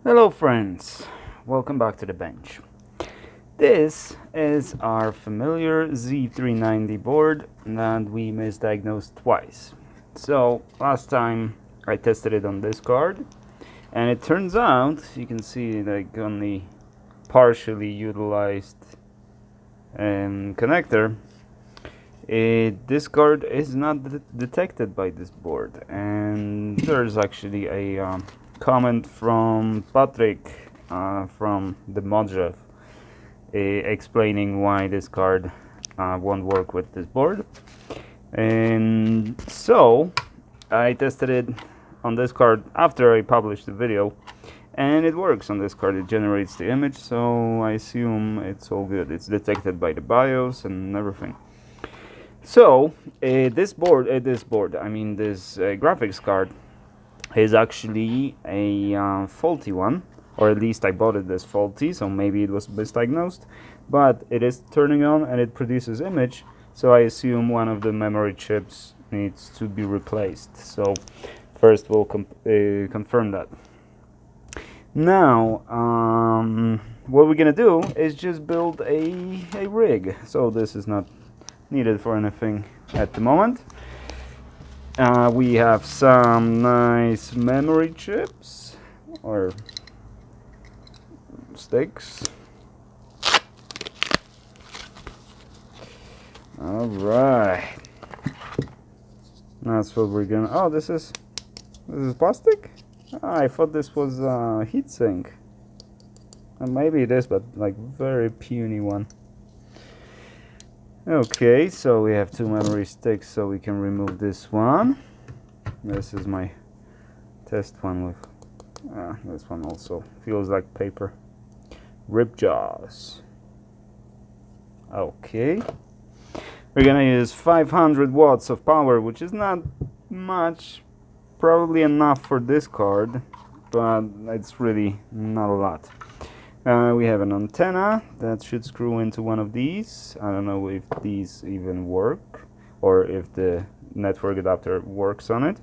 Hello friends, welcome back to the bench. This is our familiar Z390 board that we misdiagnosed twice. So last time I tested it on this card and it turns out, you can see like only partially utilized connector. This card is not detected by this board, and there's actually a comment from Patrick from the modref explaining why this card won't work with this board. And so I tested it on this card after I published the video, and it works on this card. It generates the image, so I assume it's all good. It's detected by the BIOS and everything. So this graphics card is actually a faulty one, or at least I bought it as faulty, so maybe it was misdiagnosed, but it is turning on and it produces image, so I assume one of the memory chips needs to be replaced. So first we'll confirm that. Now what we're gonna do is just build a rig. So this is not needed for anything at the moment. We have some nice memory chips or sticks. All right, that's what we're gonna. Oh, this is plastic. I thought this was a heatsink, and maybe it is, but like very puny one. Okay, so we have two memory sticks, so we can remove this one. This is my test one with this one also feels like paper. Rip jaws. Okay, we're gonna use 500 watts of power, which is not much, probably enough for this card, but it's really not a lot. We have an antenna that should screw into one of these. I don't know if these even work or if the network adapter works on it.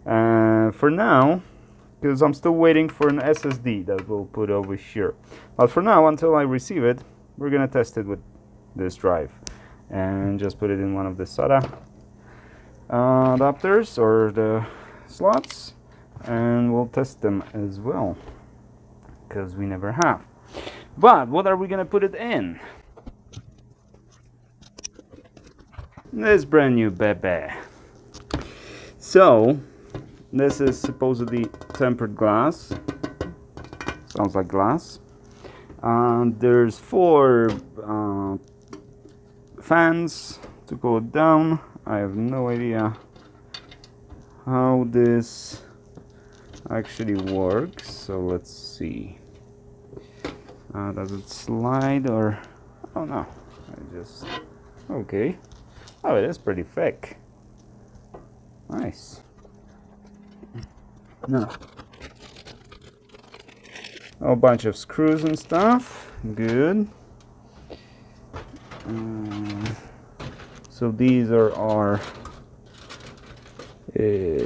For now, because I'm still waiting for an SSD that we'll put over here. But for now, until I receive it, we're gonna test it with this drive and just put it in one of the SATA adapters or the slots, and we'll test them as well, because we never have. But what are we gonna put it in? This brand new bebe. So this is supposedly tempered glass. Sounds like glass. There's 4 fans to cool it down. I have no idea how this actually works, so let's see. Does it slide or... oh no, okay. Oh, it is pretty thick. Nice. No. A bunch of screws and stuff. Good. So these are our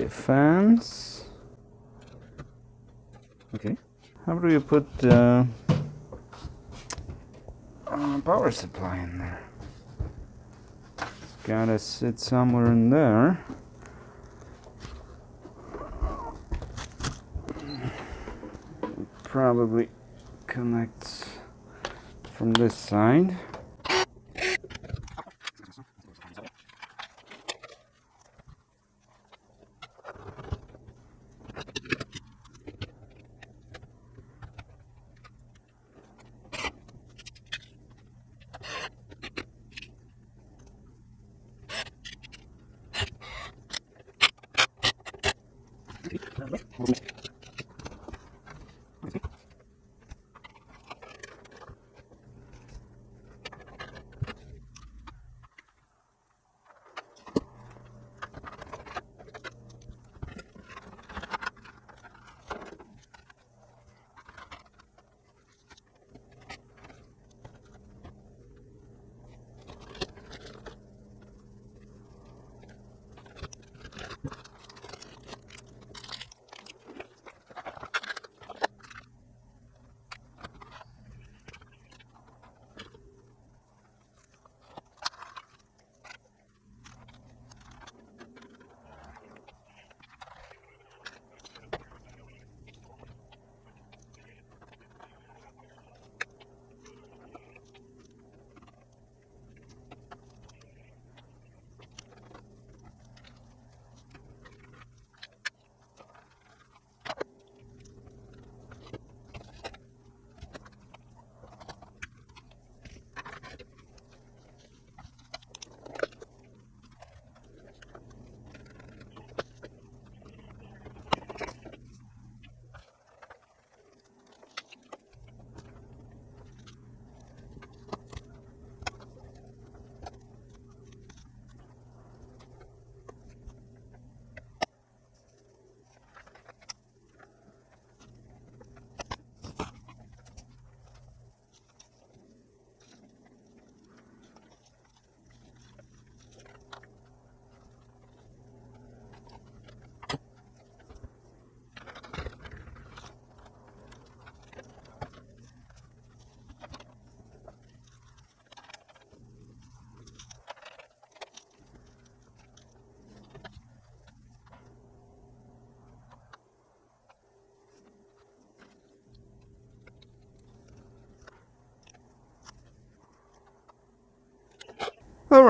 fans. Okay. How do you put the power supply in there? It's gotta sit somewhere in there. It probably connects from this side.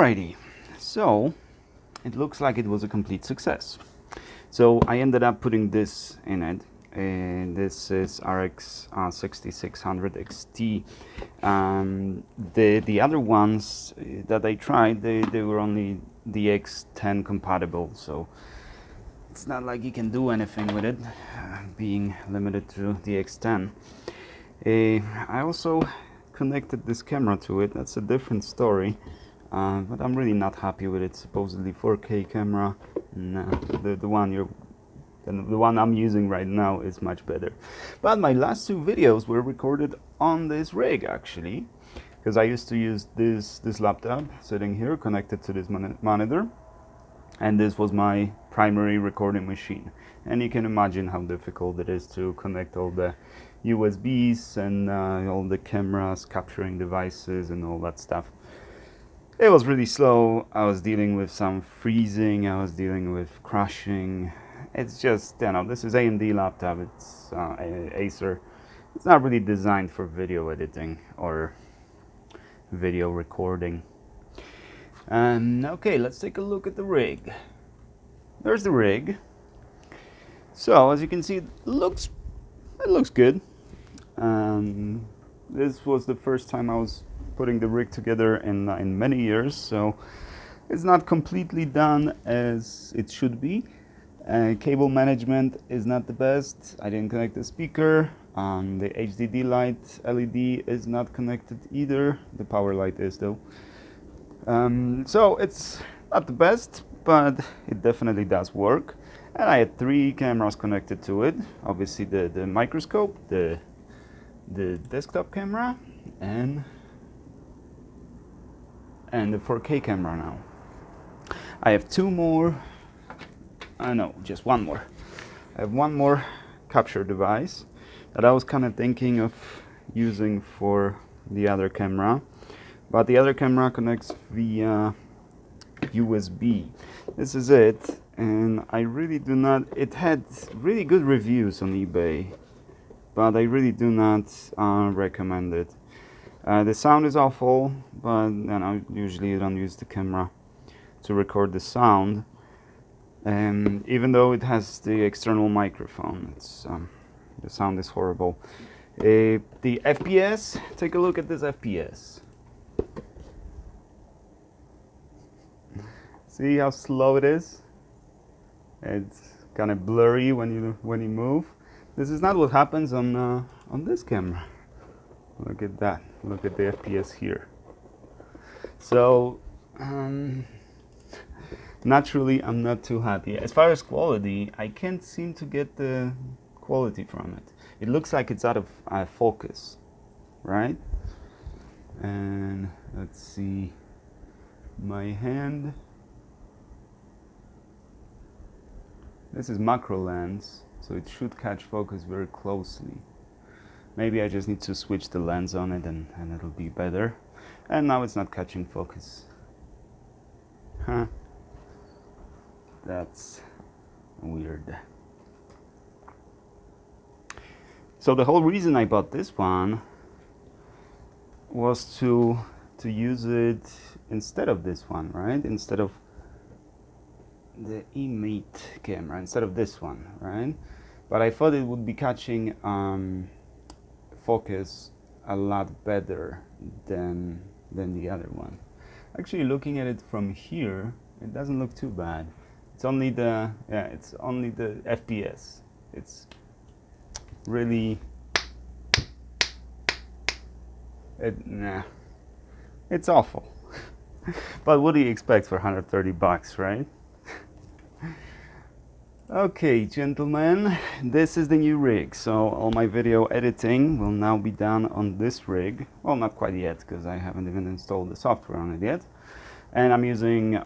Alrighty, so it looks like it was a complete success. So I ended up putting this in it, and this is RX 6600 XT. The other ones that I tried, they were only the X10 compatible, so it's not like you can do anything with it, being limited to the X10. I also connected this camera to it. That's a different story, but I'm really not happy with it. Supposedly 4K camera. No, the one I'm using right now is much better. But my last two videos were recorded on this rig, actually, because I used to use this laptop sitting here connected to this monitor, and this was my primary recording machine. And you can imagine how difficult it is to connect all the USBs and all the cameras, capturing devices and all that stuff. It was really slow. I was dealing with some freezing, I was dealing with crashing. It's just, you know, this is AMD laptop, it's Acer. It's not really designed for video editing or video recording. Okay, let's take a look at the rig. There's the rig. So as you can see, it looks good. This was the first time I was putting the rig together in many years, so it's not completely done as it should be. Cable management is not the best. I didn't connect the speaker. The HDD light LED is not connected either. The power light is though. So it's not the best, but it definitely does work. And I had 3 cameras connected to it. Obviously the microscope, the desktop camera, and the 4K camera now. I have 2 more. No, just 1 more. I have 1 more capture device that I was kind of thinking of using for the other camera, but the other camera connects via USB. This is it, and I really do not. It had really good reviews on eBay, but I really do not recommend it. The sound is awful, but usually I don't use the camera to record the sound. Even though it has the external microphone, it's the sound is horrible. The FPS, take a look at this FPS. See how slow it is? It's kind of blurry when you move. This is not what happens on this camera. Look at that. Look at the FPS here. So naturally, I'm not too happy. As far as quality, I can't seem to get the quality from it. It looks like it's out of focus, right? And let's see, my hand. This is macro lens, so it should catch focus very closely. Maybe I just need to switch the lens on it and it'll be better. And now it's not catching focus. Huh. That's weird. So the whole reason I bought this one was to use it instead of this one, right? Instead of the eMate camera, instead of this one, right? But I thought it would be catching focus a lot better than the other one. Actually, looking at it from here, it doesn't look too bad. It's only the FPS. It's really it's awful. But what do you expect for 130 bucks, right? Okay, gentlemen, this is the new rig. So all my video editing will now be done on this rig. Well, not quite yet, because I haven't even installed the software on it yet. And I'm using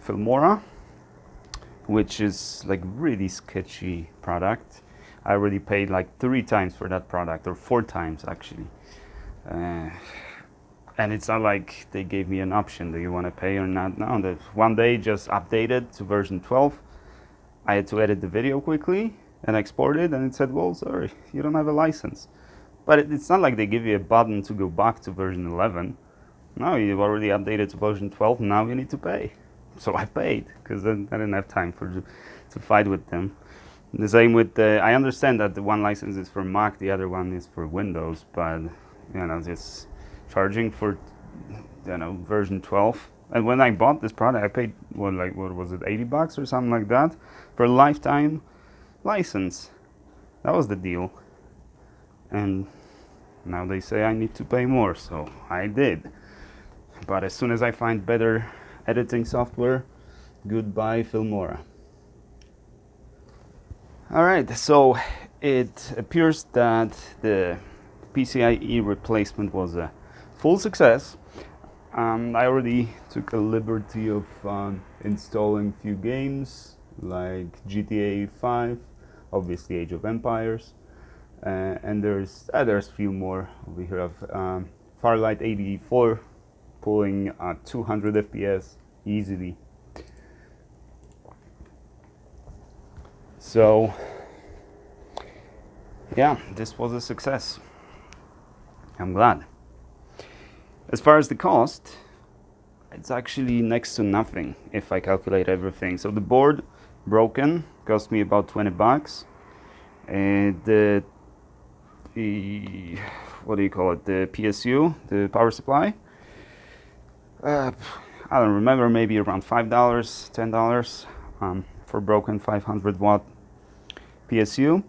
Filmora, which is like really sketchy product. I already paid like 3 times for that product, or 4 times actually. And it's not like they gave me an option, do you want to pay or not? No, that one day just updated to version 12. I had to edit the video quickly and export it, and it said, well, sorry, you don't have a license. But it's not like they give you a button to go back to version 11. no, you've already updated to version 12, now you need to pay. So I paid, because I didn't have time to fight with them. The same with I understand that the one license is for Mac, the other one is for Windows, but just charging for version 12. And when I bought this product, I paid what was it, $80 or something like that for a lifetime license. That was the deal. And now they say I need to pay more, so I did. But as soon as I find better editing software, goodbye Filmora. Alright, so it appears that the PCIe replacement was a full success. I already took a liberty of installing a few games like GTA 5, obviously Age of Empires, and there's a few more over here of Farlight 84 pulling 200 FPS easily. So yeah, this was a success. I'm glad. As far as the cost, it's actually next to nothing if I calculate everything. So the board broken cost me about $20. And the what do you call it? The PSU, the power supply. I don't remember, maybe around $5, $10 for broken 500 watt PSU.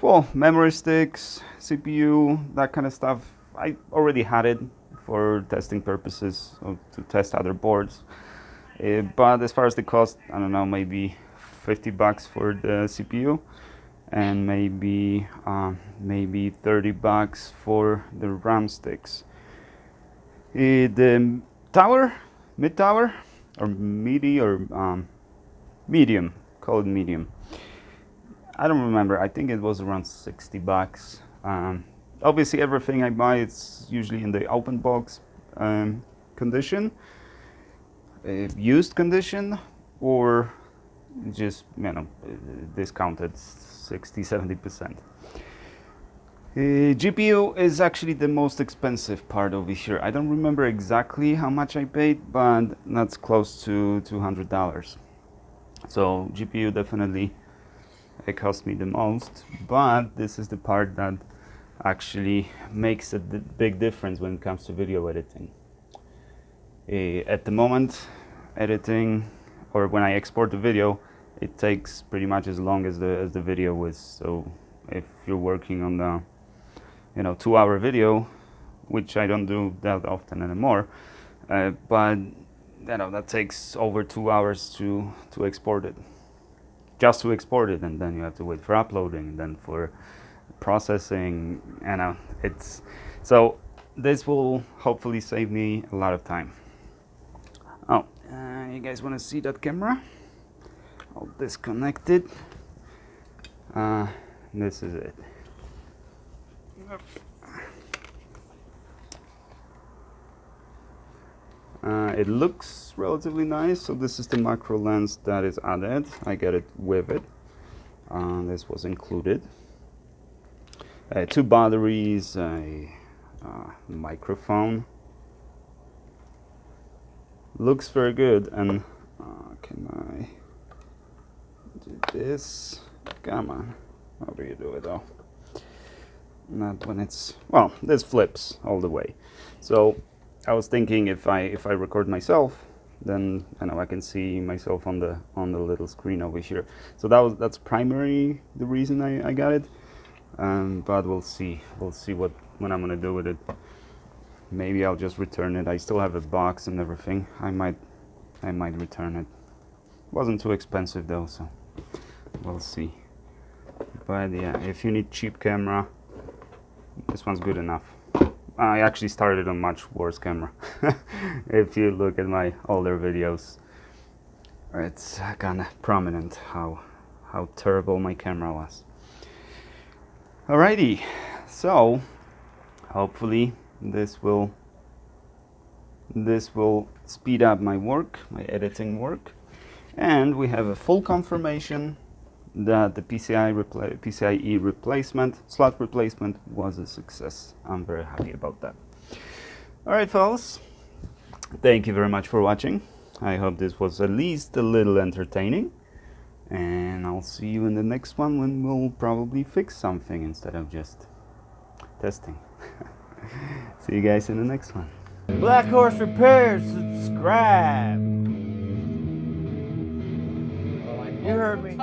Well, memory sticks, CPU, that kind of stuff. I already had it for testing purposes, to test other boards. But as far as the cost, I don't know, maybe $50 for the CPU, and maybe $30 for the RAM sticks. The tower, mid tower, or midi, or medium, call it medium. I don't remember. I think it was around $60. Obviously, everything I buy, it's usually in the open box condition, used condition, or just discounted 60-70%. GPU is actually the most expensive part over here. I don't remember exactly how much I paid, but that's close to $200. So GPU definitely it cost me the most, but this is the part that actually makes a big difference when it comes to video editing. At the moment, editing, or when I export the video, it takes pretty much as long as the video is. So if you're working on the 2-hour video, which I don't do that often anymore, but that takes over 2 hours to export it, just to export it, and then you have to wait for uploading, and then for processing. It's so this will hopefully save me a lot of time. Oh, you guys want to see that camera? I'll disconnect it. This is it. It looks relatively nice. So this is the macro lens that is added. I get it with it. This was included. 2 batteries, a microphone. Looks very good. And can I do this? Come on. How do you do it though? Not when it's, well, this flips all the way. So I was thinking if I record myself, then I can see myself on the little screen over here. So that's primary the reason I got it. But we'll see what I'm gonna do with it. Maybe I'll just return it. I still have a box and everything. I might return it. Wasn't too expensive though, so we'll see. But yeah, if you need cheap camera, this one's good enough. I actually started on much worse camera. If you look at my older videos, it's kind of prominent how terrible my camera was. Alrighty, so hopefully this will speed up my work, my editing work, and we have a full confirmation that the PCIe replacement, slot replacement, was a success. I'm very happy about that. Alright, fellas. Thank you very much for watching. I hope this was at least a little entertaining. And I'll see you in the next one when we'll probably fix something instead of just testing. See you guys in the next one. Black Horse Repairs, subscribe. You heard me.